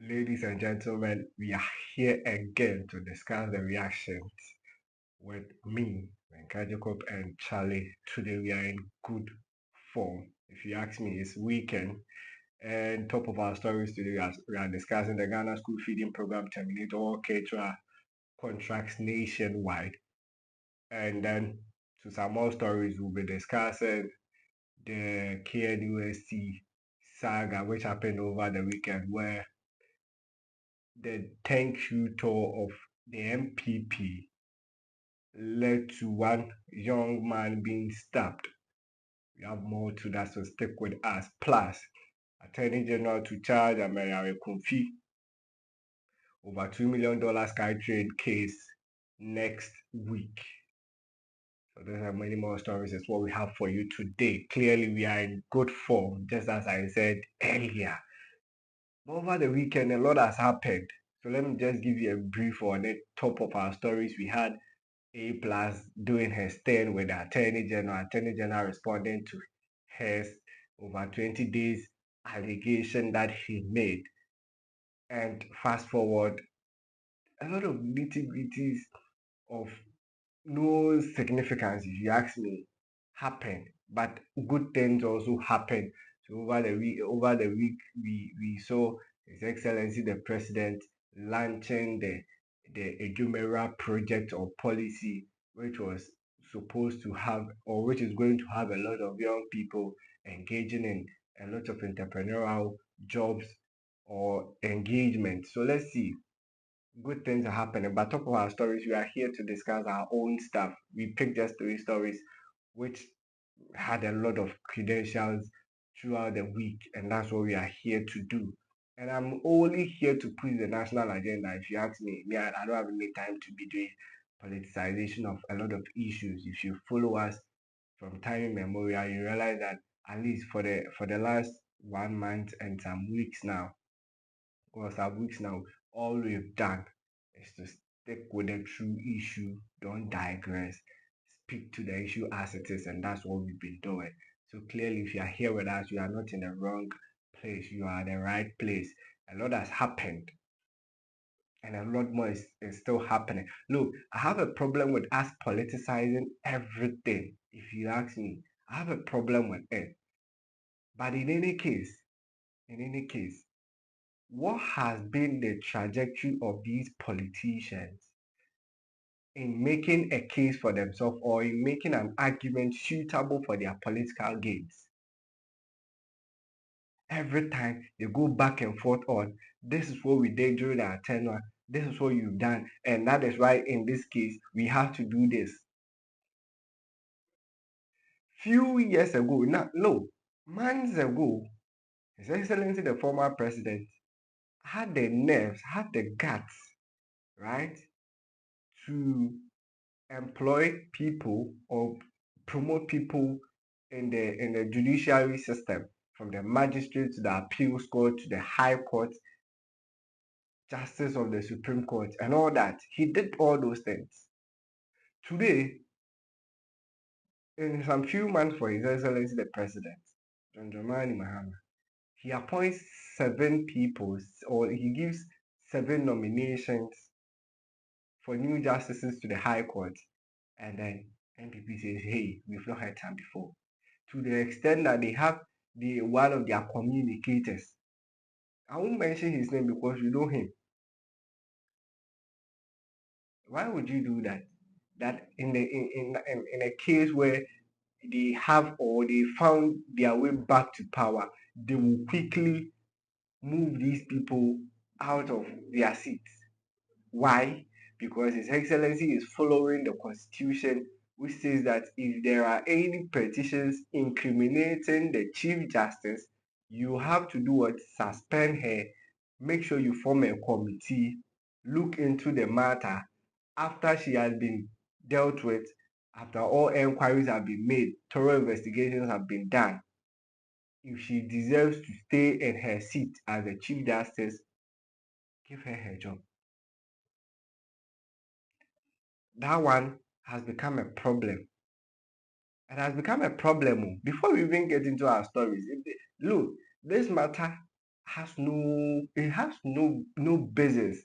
Ladies and gentlemen, we are here again to discuss the reactions with me, Jacob, and Charlie. Today we are in good form. If you ask me, it's weekend. And top of our stories today, we are discussing the Ghana School Feeding Program terminate all caterer contracts nationwide. And then to some more stories, we'll be discussing the KNUST saga, which happened over the weekend, where the thank you tour of the NPP led to one young man being stabbed. We have more to that, so stick with us. Plus, Attorney General to charge Ameria Kumfi over $2 million SkyTrade case next week. So those are many more stories. That's what we have for you today. Clearly, we are in good form, just as I said earlier. But over the weekend, a lot has happened. So let me just give you a brief on it. Top of our stories, we had A plus doing her stand with the Attorney General responding to his over 20 days allegation that he made. And fast forward, a lot of nitty-gritties of no significance, if you ask me, happened. But good things also happened. So over the week, we saw His Excellency the President launching the Ejumera project or policy, which was supposed to have, or which is going to have a lot of young people engaging in a lot of entrepreneurial jobs or engagement. So let's see, good things are happening. But top of our stories, we are here to discuss our own stuff. We picked just 3 stories which had a lot of credentials throughout the week, and that's what we are here to do. And I'm only here to push the national agenda. If you ask me, I don't have any time to be doing politicization of a lot of issues. If you follow us from time immemorial, you realize that at least for the last 1 month and some weeks now, all we've done is to stick with the true issue, don't digress, speak to the issue as it is, and that's what we've been doing. So clearly, if you are here with us, you are not in the wrong place, you are at the right place. A lot has happened, and a lot more is still happening. Look, I have a problem with us politicizing everything. If you ask me, I have a problem with it. But in any case, what has been the trajectory of these politicians in making a case for themselves or in making an argument suitable for their political gains? Every time they go back and forth on, this is what we did during our tenure, this is what you've done, and that is why in this case we have to do this. Few years ago, months ago, His Excellency the former president had the nerves, had the guts, right, to employ people or promote people in the judiciary system, from the magistrate to the appeals court to the high court, justice of the Supreme Court, and all that. He did all those things. Today, in some few months for His Excellency the President, John Dramani Mahama, he appoints 7 people, or he gives 7 nominations for new justices to the High Court, and then NPP says, hey, we've not had time before. To the extent that they have one of their communicators. I won't mention his name because you know him. Why would you do that? That in a case where they have or they found their way back to power, they will quickly move these people out of their seats. Why? Because His Excellency is following the Constitution, which says that if there are any petitions incriminating the Chief Justice, you have to do what? Suspend her, make sure you form a committee, look into the matter. After she has been dealt with, after all enquiries have been made, thorough investigations have been done, if she deserves to stay in her seat as the Chief Justice, give her her job. That one has become a problem. It has become a problem. Before we even get into our stories, look, this matter has no basis.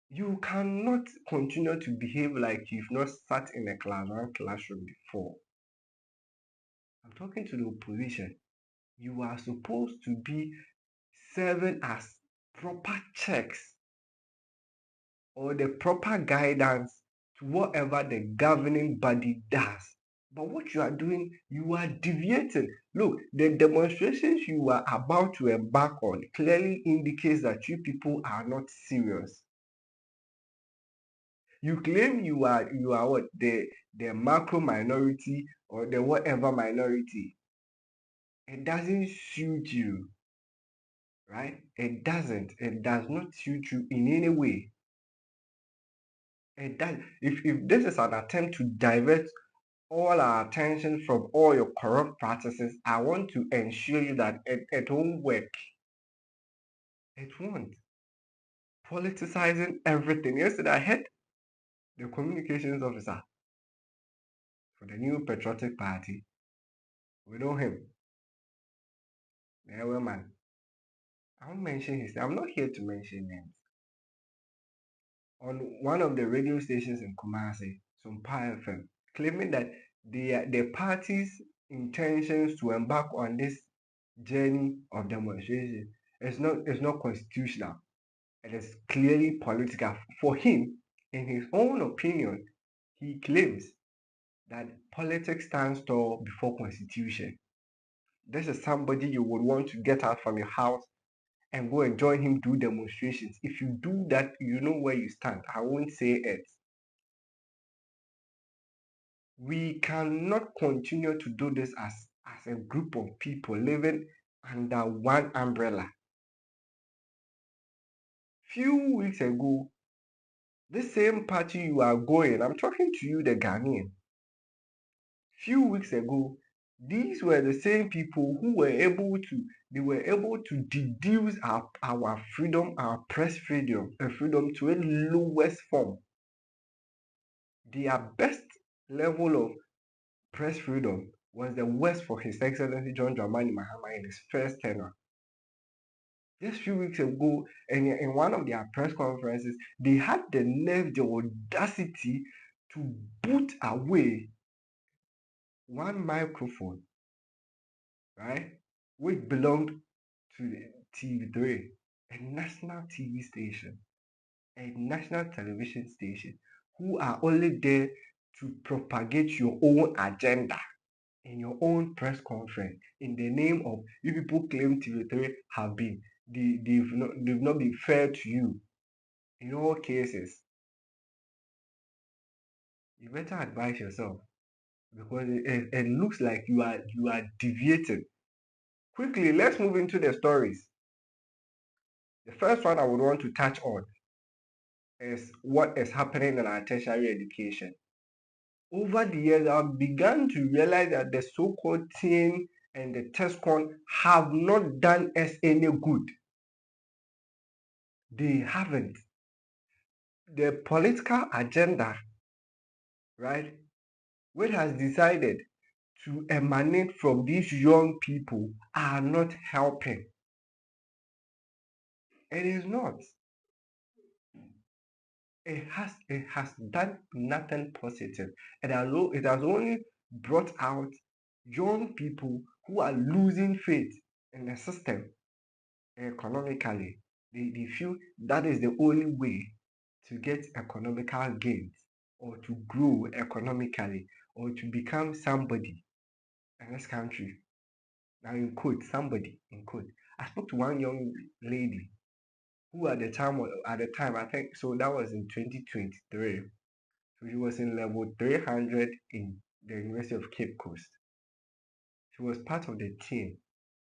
You cannot continue to behave like you've not sat in a classroom before. I'm talking to the opposition. You are supposed to be serving as proper checks or the proper guidance to whatever the governing body does. But what you are doing, you are deviating. Look, the demonstrations you are about to embark on clearly indicates that you people are not serious. You claim you are what, the macro minority or the whatever minority. It doesn't suit you, right? It doesn't. It does not suit you in any way. It does. If this is an attempt to divert all our attention from all your corrupt practices, I want to ensure you that it won't work. It won't. Politicizing everything. Yesterday, I heard the communications officer for the new patriotic party. We know him, the Ewe man. I won't mention his name. I'm not here to mention names. On one of the radio stations in Kumasi, Sumpa FM, claiming that the party's intentions to embark on this journey of demonstration is not constitutional. It is clearly political. For him, in his own opinion, he claims that politics stands tall before constitution. This is somebody you would want to get out from your house and go and join him do demonstrations. If you do that, you know where you stand. I won't say it. We cannot continue to do this as a group of people living under one umbrella. Few weeks ago, this same party you are going, I'm talking to you, the Ghanaian. Few weeks ago, these were the same people who were able to deduce our freedom, our press freedom, freedom to a lowest form. Their best level of press freedom was the worst for His Excellency John Dramani Mahama in his first tenure. Just a few weeks ago, in one of their press conferences, they had the nerve, the audacity to boot away one microphone, right, which belonged to the TV3, a national TV station, a national television station, who are only there to propagate your own agenda in your own press conference in the name of you people claim TV3 have been they've not been fair to you. In all cases, you better advise yourself because it looks like you are deviating. Quickly, let's move into the stories. The first one I would want to touch on is what is happening in our tertiary education. Over the years, I've begun to realize that the so-called TN and the TESCON have not done us any good. They haven't. The political agenda, right, which has decided to emanate from these young people are not helping. It is not. It has done nothing positive. It has only brought out young people who are losing faith in the system economically. They feel that is the only way to get economical gains or to grow economically or to become somebody in this country. Now, in quote, somebody, in quote. I spoke to one young lady who at the time, I think, so that was in 2023. So she was in level 300 in the University of Cape Coast. She was part of the team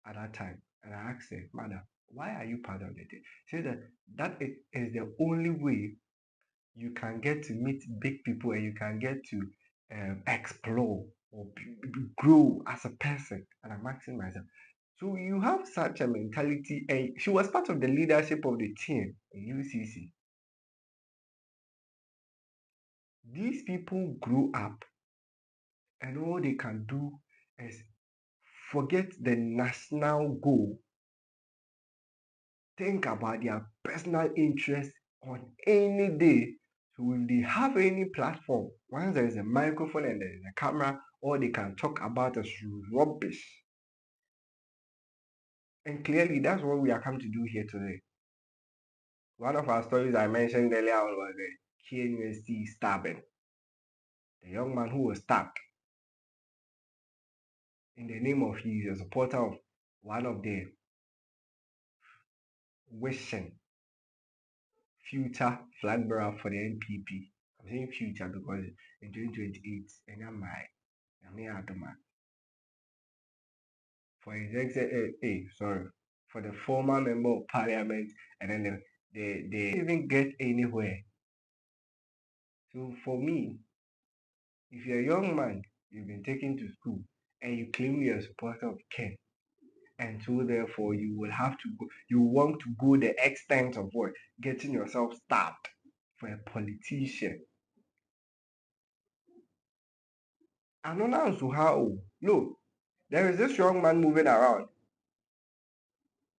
at that time. And I asked her, Madam, why are you part of the team? She said that is the only way you can get to meet big people and you can get to explore or grow as a person. And I'm asking myself, so you have such a mentality, and she was part of the leadership of the team in UCC. These people grew up, and all they can do is forget the national goal think about their personal interest on any day. So if they have any platform, once there is a microphone and there is a camera, all they can talk about is rubbish. And clearly, that's what we are come to do here today. One of our stories I mentioned earlier on was the KNUST stabbing. The young man who was stabbed in the name of he is a supporter of one of the wishing future flag bearer for the NPP. I'm saying future because in 2028, and I'm for his sorry, for the former member of parliament, and then they even get anywhere. So for me, if you're a young man, you've been taken to school, and you claim you're a supporter of Ken, and so therefore you will have to go, you want to go the extent of what? Getting yourself stabbed for a politician. And not also how, look, there is this young man moving around.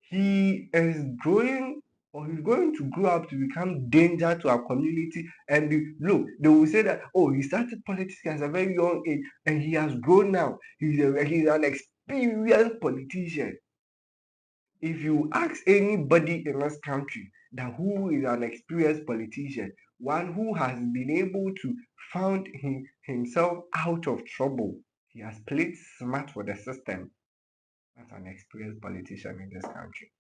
He is growing, or he's going to grow up to become danger to our community. And look, they will say that, oh, he started politics at a very young age and he has grown now. He's an experienced politician. If you ask anybody in this country that who is an experienced politician, one who has been able to found himself out of trouble, he has played smart for the system. That's an experienced politician in this country.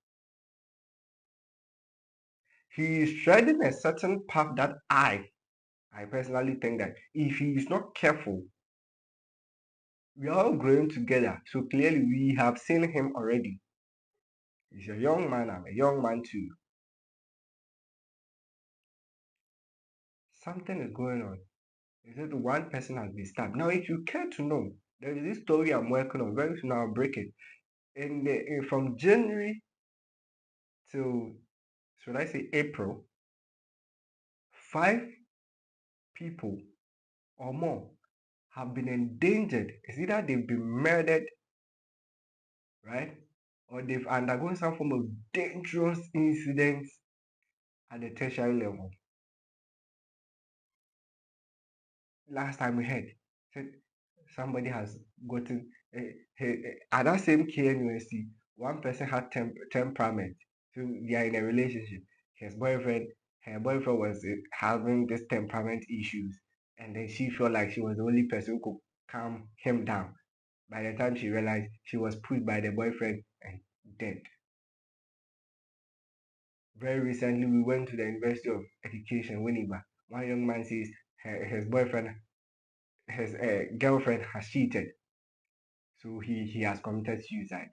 He is treading a certain path that I personally think that if he is not careful, we are all growing together. So clearly we have seen him already. He's a young man, I'm a young man too. Something is going on. Is it one person has been stabbed? Now, if you care to know, there is this story I'm working on. Very soon I'll break it. From January till, should I say April, 5 people or more have been endangered. It's either they've been murdered, right? Or they've undergone some form of dangerous incidents at the tertiary level. Last time we heard, said somebody has gotten at that same KNUST, one person had temperament. So they are in a relationship. His boyfriend, her boyfriend was having this temperament issues, and then she felt like she was the only person who could calm him down. By the time she realized, she was pushed by the boyfriend and dead. Very recently, we went to the University of Education, Winneba. One young man says his boyfriend, his girlfriend has cheated. So he has committed suicide.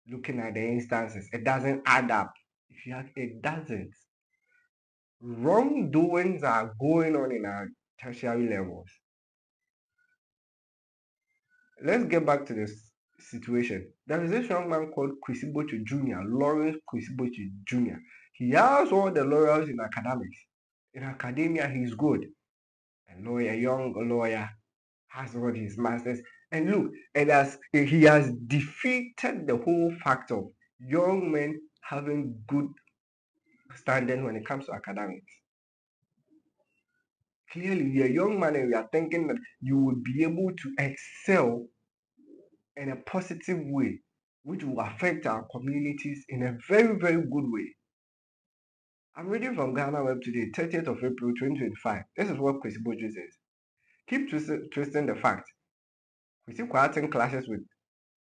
Looking at the instances, it doesn't add up. If you have, it doesn't. Wrongdoings are going on in our tertiary levels. Let's get back to this situation. There is this young man called Kwesibocho Jr., Lawrence Kwesibocho Jr. He has all the laurels in academics. In academia, he's good. A lawyer, young lawyer, has got his masters. And look, he has defeated the whole fact of young men having good standing when it comes to academics. Clearly, you're a young man and you are thinking that you will be able to excel in a positive way, which will affect our communities in a very, very good way. I'm reading from Ghana Web today, 30th of April 2025. This is what Kwesi Bojo says. Keep twisting the facts. Kwesi Kwatin clashes with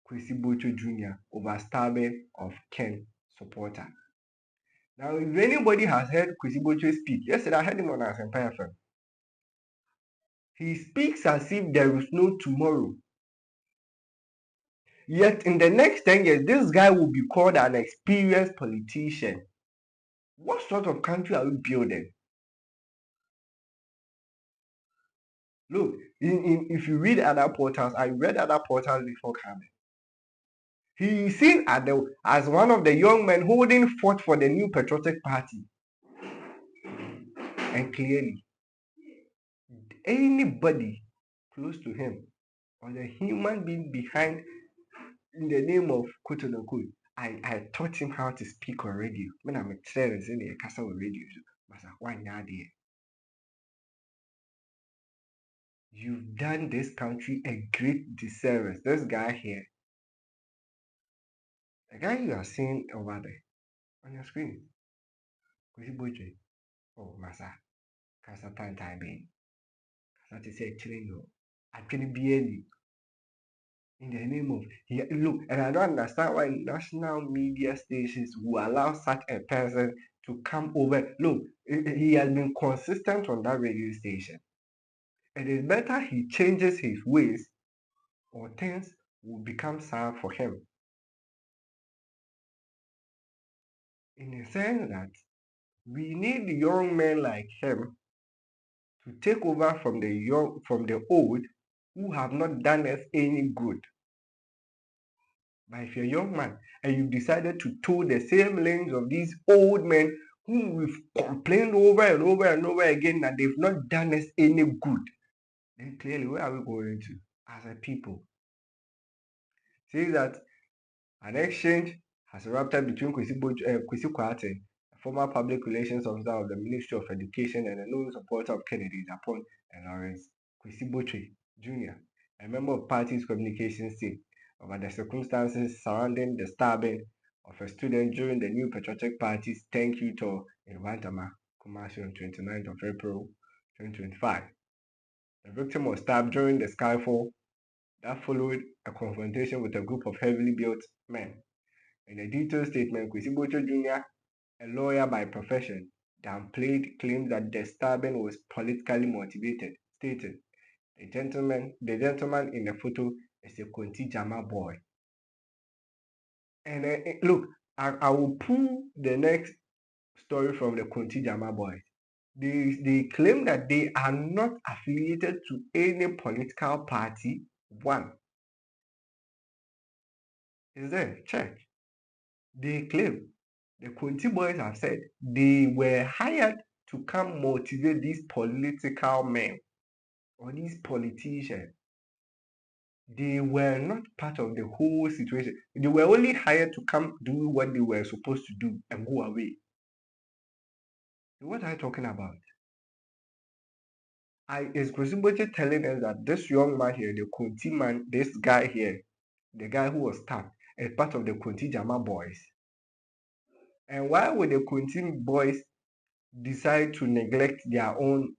Kwesi Bojo Jr. over stabbing of Ken supporter. Now, if anybody has heard Kwesi Bojo speak, yesterday I heard him on Asempa FM. He speaks as if there is no tomorrow. Yet in the next 10 years, this guy will be called an experienced politician. What sort of country are we building? Look, if you read other portals, I read other portals before coming. He is seen as one of the young men holding forth for the New Patriotic Party. And clearly, anybody close to him or the human being behind in the name of quote unquote I taught him how to speak on radio. When I'm excelling in the castle radio, Masa, why not there? You've done this country a great disservice. This guy here, the guy you are seeing over there on your screen, Kuziboje. Oh, Masa, Kasa Tantai Bain. Kasa to say, chilling you. I can be any. In the name of look, and I don't understand why national media stations will allow such a person to come over. Look, he has been consistent on that radio station. It is better he changes his ways or things will become sour for him. In the sense that we need young men like him to take over from the old who have not done us any good. But if you're a young man and you've decided to toe the same lanes of these old men whom we've complained over and over and over again that they've not done us any good, then clearly where are we going to as a people? See that an exchange has erupted between Kwesi Kwarteng, a former public relations officer of the Ministry of Education and a known supporter of Kennedy's Abort, and Lawrence Kwesi Jr., a member of party's communications team, over the circumstances surrounding the stabbing of a student during the New Patriotic Party's thank you tour in Wantama, Kumasi on 29th of April 2025. The victim was stabbed during the skyfall that followed a confrontation with a group of heavily built men. In a detailed statement, Kwesi Jr., a lawyer by profession, downplayed claims that the stabbing was politically motivated, stating, the gentleman in the photo is a Konti Jama boy. And look, I will pull the next story from the Konti Jama boys. They claim that they are not affiliated to any political party. One is there, check. They claim, the Konti boys have said, they were hired to come motivate these political men or these politicians. They were not part of the whole situation. They were only hired to come do what they were supposed to do and go away. What are you talking about? Is Kwesi telling us that this young man here, the Kunti man, this guy here, the guy who was stabbed, is part of the Kunti Jama boys? And why would the Kunti boys decide to neglect their own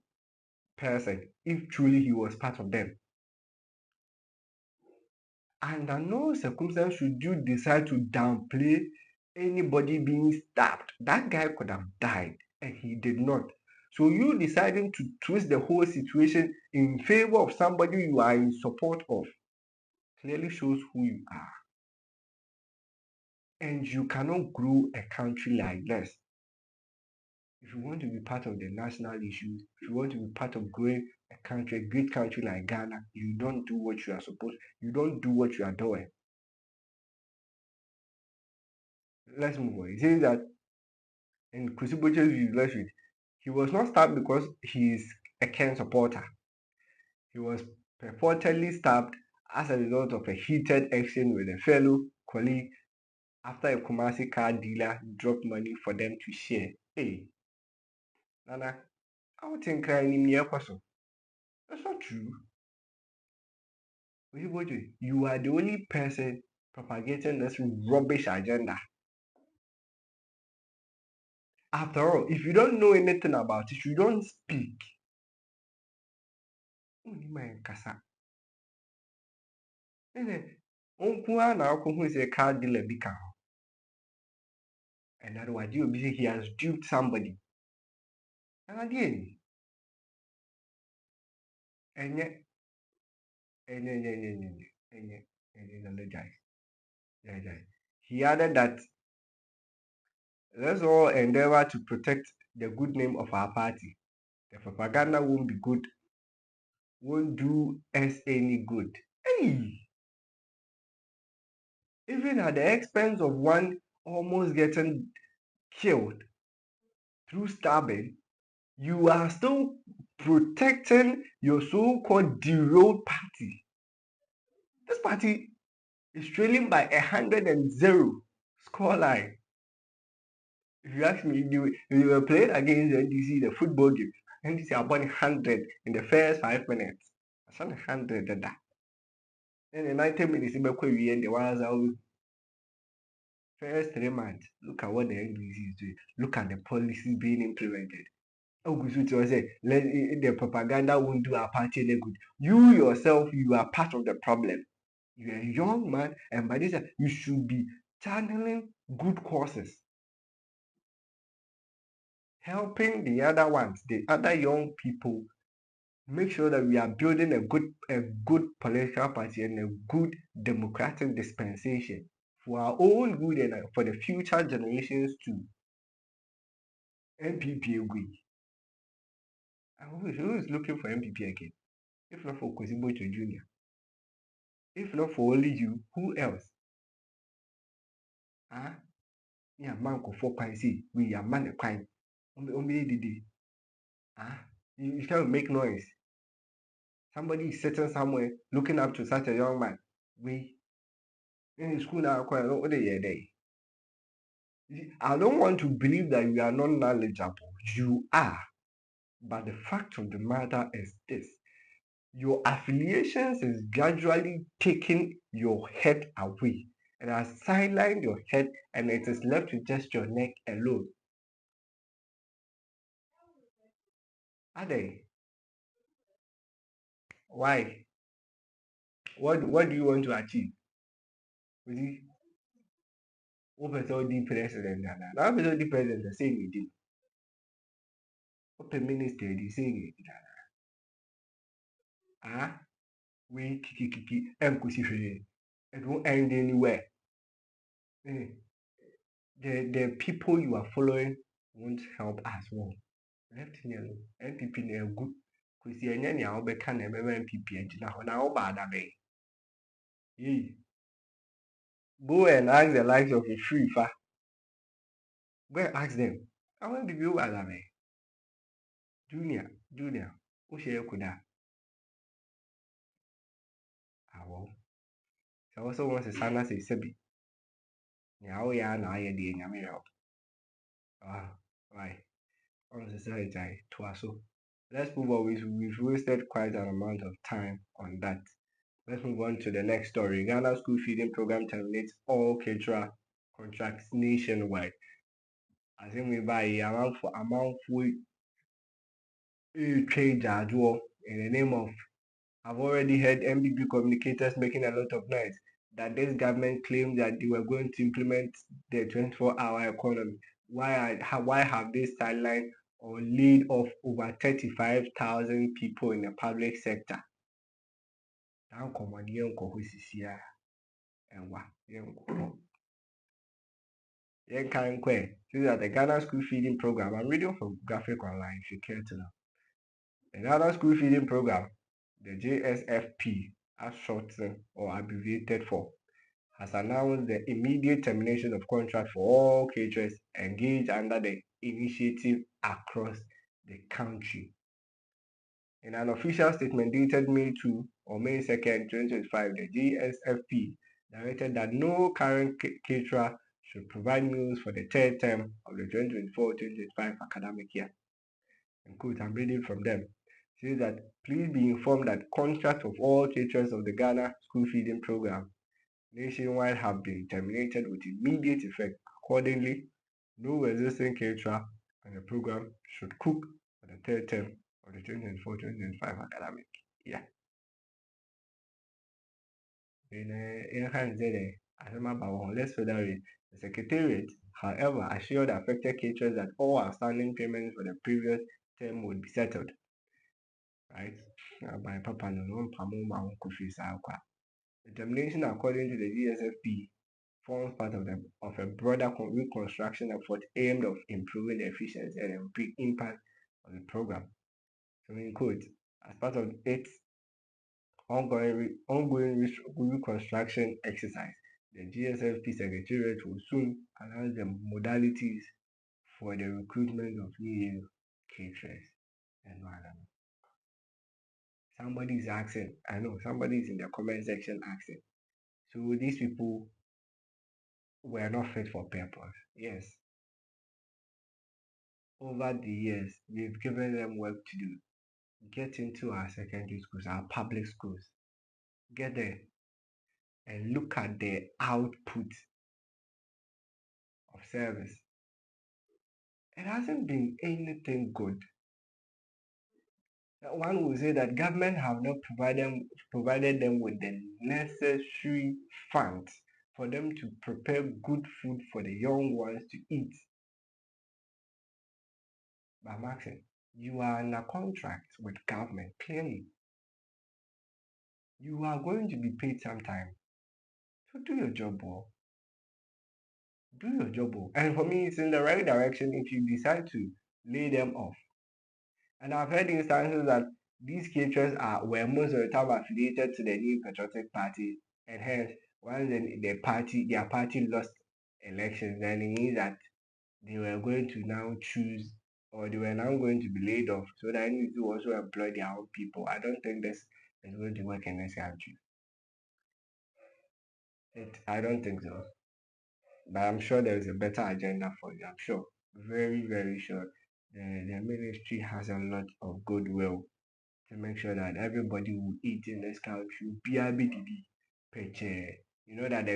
person if truly he was part of them? Under no circumstance should you decide to downplay anybody being stabbed. That guy could have died and he did not. So you deciding to twist the whole situation in favor of somebody you are in support of clearly shows who you are. And you cannot grow a country like this. If you want to be part of the national issues, if you want to be part of growing a country, a great country like Ghana, you don't do what you are supposed, you don't do what you are doing. Let's move on. It says that in Kwesi leadership, he was not stabbed because he is a Ken supporter. He was purportedly stabbed as a result of a heated exchange with a fellow colleague after a Kumasi car dealer dropped money for them to share. Hey, Nana, I would think crying in your person. That's not true. You are the only person propagating this rubbish agenda. After all, if you don't know anything about it, you don't speak. Who is a car dealer bika. And otherwise, you be he has duped somebody. And again, and yet, he added that let's all endeavor to protect the good name of our party. The propaganda won't be good, won't do us any good. Hey! Even at the expense of one almost getting killed through stabbing, you are still protecting your so-called derailed party. This party is trailing by 100-0 Scoreline. If you ask me, we were playing against the NDC, the football game. NDC are won 100 in the first 5 minutes. I saw 100 at that. Then the 90 minutes, we end the ones out. First 3 months, look at what the NDC is doing. Look at the policies being implemented. Ogusuti was say, the propaganda won't do our party any good. You yourself, you are part of the problem. You're a young man, and by this time, you should be channeling good courses, helping the other ones, the other young people, make sure that we are building a good political party and a good democratic dispensation for our own good and for the future generations too. NPP agree. Who is looking for NPP again? If not for Kwesibocho Jr. If not for only you, who else? Ah, yeah, man ko for kwan see, we are man kwan. Only did ah, you can't make noise. Somebody is sitting somewhere looking up to such a young man. We in school now, quite what day. I don't want to believe that you are not knowledgeable. You are. But the fact of the matter is this: your affiliations is gradually taking your head away. It has sidelined your head and it is left with just your neck alone. Are they? Why? What do you want to achieve? You see, what person the president and that person the president the same it did. What minister the same it. Ah, we kiki and kusi. It won't end anywhere. Eh, the people you are following won't help as well. Left here alone. NPP na good. Kusi enye ni a wobɛka na ɛbɛma NPP agyina hɔ na woba adabɛn. Yei. Go and ask the likes of Ifrifa. Go and ask them. I want to be over adabɛn. Junior. Wohyɛ kuda. Awo. Sɛ wo sɛ wɔn sesa na sɛ sɛbi. Nea woyɛ a na ayɛ deɛ Nyame yɛ wo. Ah, why? On society to us. So let's move on. We've wasted quite an amount of time on that. Let's move on to the next story. Ghana school feeding program terminates all caterer contracts nationwide. I think we buy amount for trade in the name of. I've already heard NPP communicators making a lot of noise that this government claimed that they were going to implement the 24-hour economy. Why have they sidelined or laid off over 35,000 people in the public sector? This is the Ghana school feeding program. I'm reading from Graphic Online if you care to know. The Ghana school feeding program, the JSFP, as shortened or abbreviated for, has announced the immediate termination of contract for all caterers engaged under the initiative across the country. In an official statement dated May 2 or May 2nd, 2025, the GSFP directed that no current caterer should provide meals for the third term of the 2024-2025 academic year. In quote, I'm reading from them. It says that please be informed that contracts of all caterers of the Ghana school feeding program nationwide have been terminated with immediate effect. Accordingly, no existing caterer on the program should cook for the third term of the 2024-2025 academic year. Let's further read. The Secretariat, however, assured affected caterers that all outstanding payments for the previous term would be settled. Right? By Papa no the termination, according to the GSFP, forms part of a broader reconstruction effort aimed at improving the efficiency and impact of the program. So in quote, as part of its ongoing reconstruction exercise, the GSFP Secretariat will soon announce the modalities for the recruitment of new caterers. And somebody is asking, I know somebody is in the comment section asking, so these people were not fit for purpose. Yes, over the years, we've given them work to do. Get into our secondary schools, our public schools, get there and look at the output of service. It hasn't been anything good. One would say that government have not provided them with the necessary funds for them to prepare good food for the young ones to eat. But I'm asking, you are in a contract with government, clearly. You are going to be paid sometime. So do your job well. Do your job well. And for me, it's in the right direction if you decide to lay them off. And I've heard instances that these caterers were most of the time affiliated to the New Patriotic Party, and hence once their party lost elections, then it means that they were going to now choose, or they were now going to be laid off, so that they need to also employ their own people. I don't think this is going to work in this country. I don't think so. But I'm sure there is a better agenda for you. I'm sure, very, very sure. The ministry has a lot of goodwill to make sure that everybody will eat in this country. BIBDB, picture. You know that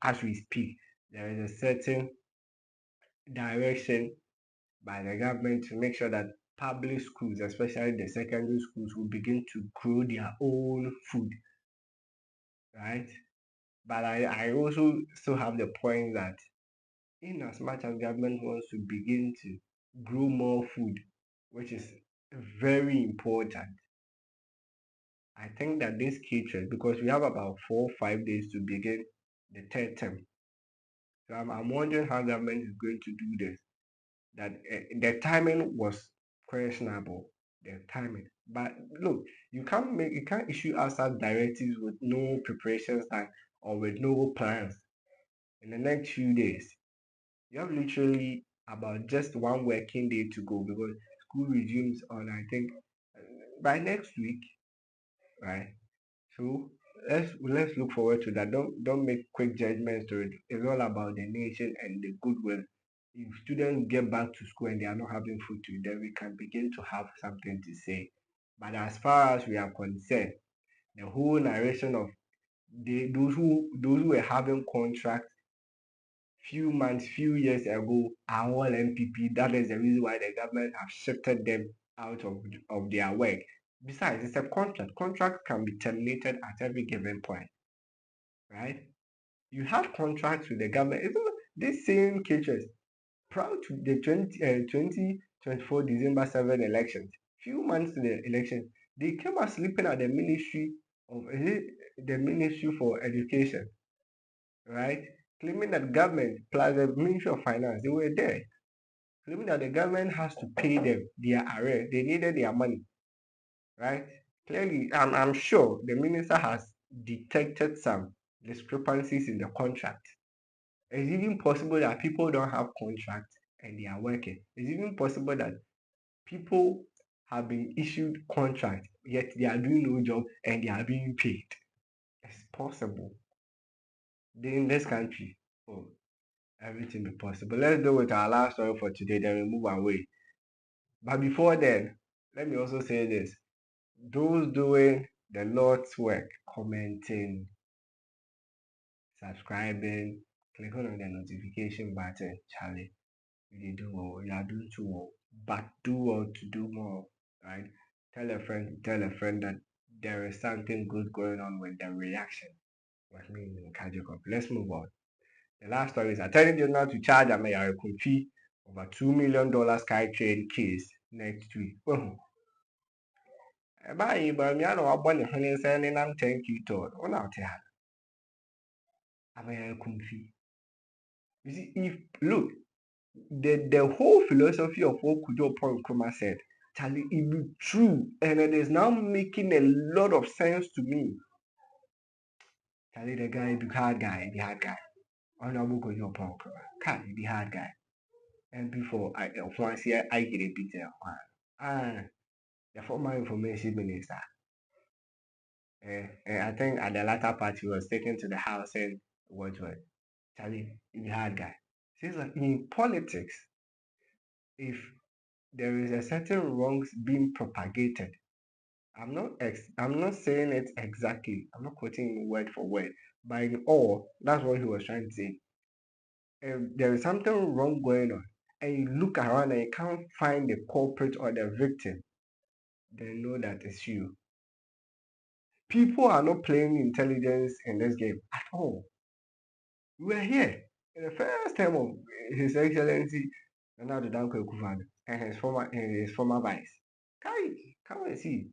as we speak, there is a certain direction by the government to make sure that public schools, especially the secondary schools, will begin to grow their own food, right? But I also still have the point that in as much as government wants to begin to grow more food, which is very important, I think that this caterers, because we have about 4 or 5 days to begin the third term. So I'm wondering how government is going to do this. That the timing was questionable, the timing. But look, you can't issue outside directives with no preparations time or with no plans in the next few days. You have literally about just one working day to go because school resumes on I think by next week, right? So let's look forward to that. Don't make quick judgments to it. It's all about the nation and the goodwill. If students get back to school and they are not having food to eat, then we can begin to have something to say. But as far as we are concerned, the whole narration of those who were having contracts few months, few years ago are all NPP. That is the reason why the government have shifted them out of their work. Besides, it's a contract. Contract can be terminated at every given point, right? You had contracts with the government. Even these same cases prior to the 2024 December 7 elections, few months to the election, they came out sleeping at the Ministry of the Ministry for Education, right? Claiming that government plus the Ministry of Finance, they were there, claiming that the government has to pay them their arrears. They needed their money, right? Clearly, I'm sure the minister has detected some discrepancies in the contract. It's even possible that people don't have contracts and they are working. It's even possible that people have been issued contracts, yet they are doing no job and they are being paid. It's possible. In this country, oh, everything is possible. Let's do with our last story for today, then we move away. But before then, let me also say this. Those doing the Lord's work, commenting, subscribing, clicking on the notification button, Charlie, you do well, you are doing too well, but do well to do more, right? Tell a friend that there is something good going on with the reaction with me in Kajikop. Let's move on. The last story is attorney general to charge Ameya Kumfi over $2 million sky trade case next week. Báyìí bọ̀ mi àná wá bọ́ nìkan ní sẹ́ni nam thank you Todd. Ó náà tẹ̀ ha. Ameya Kumfi. You see, if look, the whole philosophy of what Kujo Paul Nkrumah said, Charlie, it be true, and it is now making a lot of sense to me. Charlie, the guy, the hard guy. Honorable Kujo Paul Nkrumah, Charlie, the hard guy. And before once here, I get a bit the former information minister. I think at the latter part he was taken to the house and what Charlie, you hard guy. Seems like in politics, if there is a certain wrongs being propagated, I'm not saying it exactly. I'm not quoting word for word, but in all, that's what he was trying to say. If there is something wrong going on, and you look around and you can't find the culprit or the victim, then know that it's you. People are not playing intelligence in this game at all. We were here in the first time of His Excellency Nana Danko Ekufado and his former vice. Kai, come and see.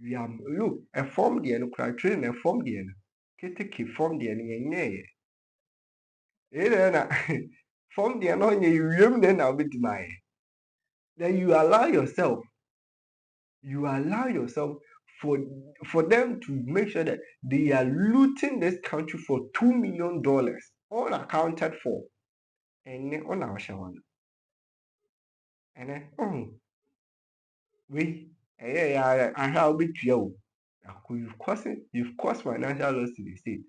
We are look a form the no train a form the no. Keteke form the no yenye. Na form the no nye wiem then na obedi my. Then you allow yourself for for them to make sure that they are looting this country for $2 million, all accounted for. And then on our show, and then we yeah, I have bit you. You've caused financial loss to the state.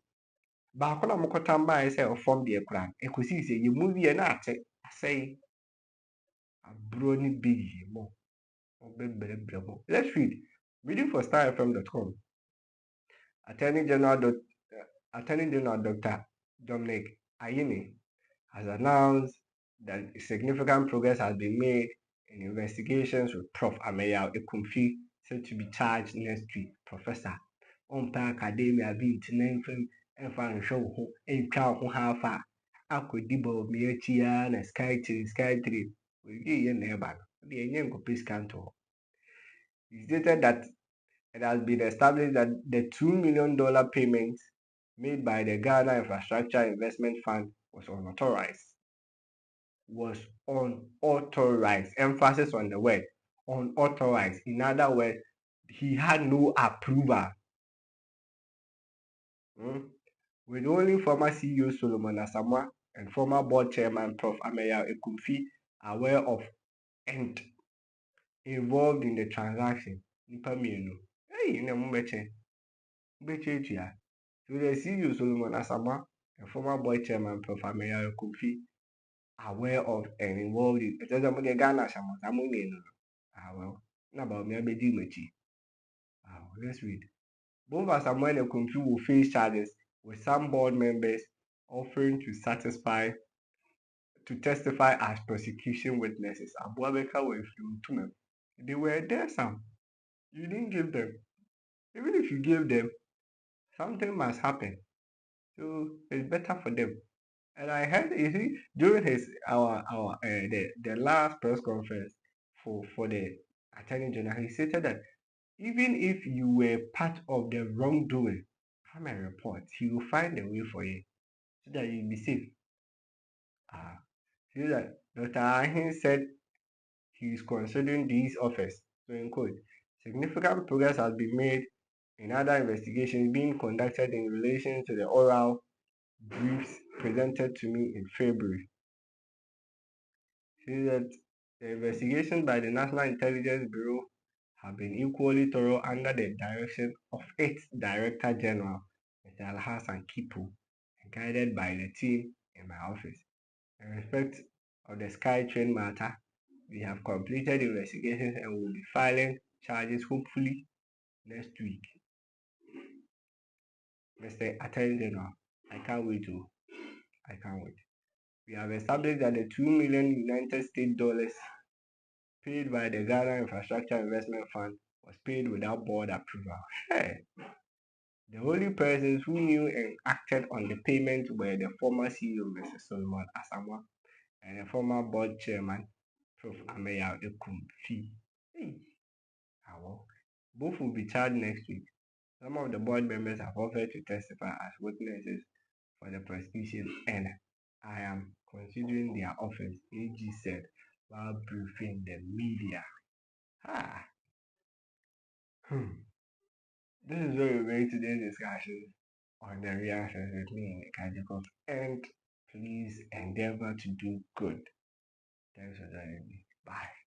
Baako na mokɔta mbaeɛ sɛ ɔfam deɛ koraa ɛkɔsii sɛ yɛ mu wie na ate asɛe aburo ne big mo ɔbɛbrɛbrɛ mo. Let's read. Reading for starfm.com. Attorney General Dr. Dominic Ayine has announced that significant progress has been made in investigations with Prof. Ameya Ekumfi, said to be charged next week. Professor, academia bi ntina mfa nhwɛ wo ho ntwa wo ho ha afa akɔdi bɔ me akyi ya na sky 3 oyi yɛ na ɛba no de ɛnyɛ nkɔpɛ sika nto hɔ. He stated that it has been established that the $2 million payment made by the Ghana Infrastructure Investment Fund was unauthorized. Emphasis on the word unauthorized. In other words, he had no approval. With only former CEO Solomon Asamoah and former board chairman Prof. Ameya Ekumfi aware of and involved in the transaction. Hey, so the CEO Solomon Asamoah and former board chairman Prof. Ameya Ekumfi aware of and involved in it. Ghana well, about me let's read. Both Asamoah and Ekumfi will face charges, with some board members offering to testify as prosecution witnesses. They were there, Sam. You didn't give them. Even if you gave them, something must happen. So it's better for them. And I heard, you see, during the last press conference for the Attorney General, he stated that even if you were part of the wrongdoing, come and report. He will find a way for you so that you'll be safe. See that Dr. Ahin said he is considering these offers. So in quote, significant progress has been made in other investigations being conducted in relation to the oral briefs presented to me in February. See that the investigations by the National Intelligence Bureau have been equally thorough under the direction of its Director General, Mr. Alhassan Kipu, and guided by the team in my office. In respect of the SkyTrain matter, we have completed investigations and will be filing charges hopefully next week. Mr. Attorney General, I can't wait. We have established that the $2 million United States dollars paid by the Ghana Infrastructure Investment Fund was paid without board approval. Hey. The only persons who knew and acted on the payment were the former CEO, Mr. Solomon Asamoah, and the former board chairman, Prof. Ameya Ekumfi. Hey. Both will be charged next week. Some of the board members have offered to testify as witnesses for the prosecution, and I am considering their offers, AG said while briefing the media. This is where we're going to today's discussion on the reactions with me, Govt, and please endeavor to do good. Thanks for joining me. Bye.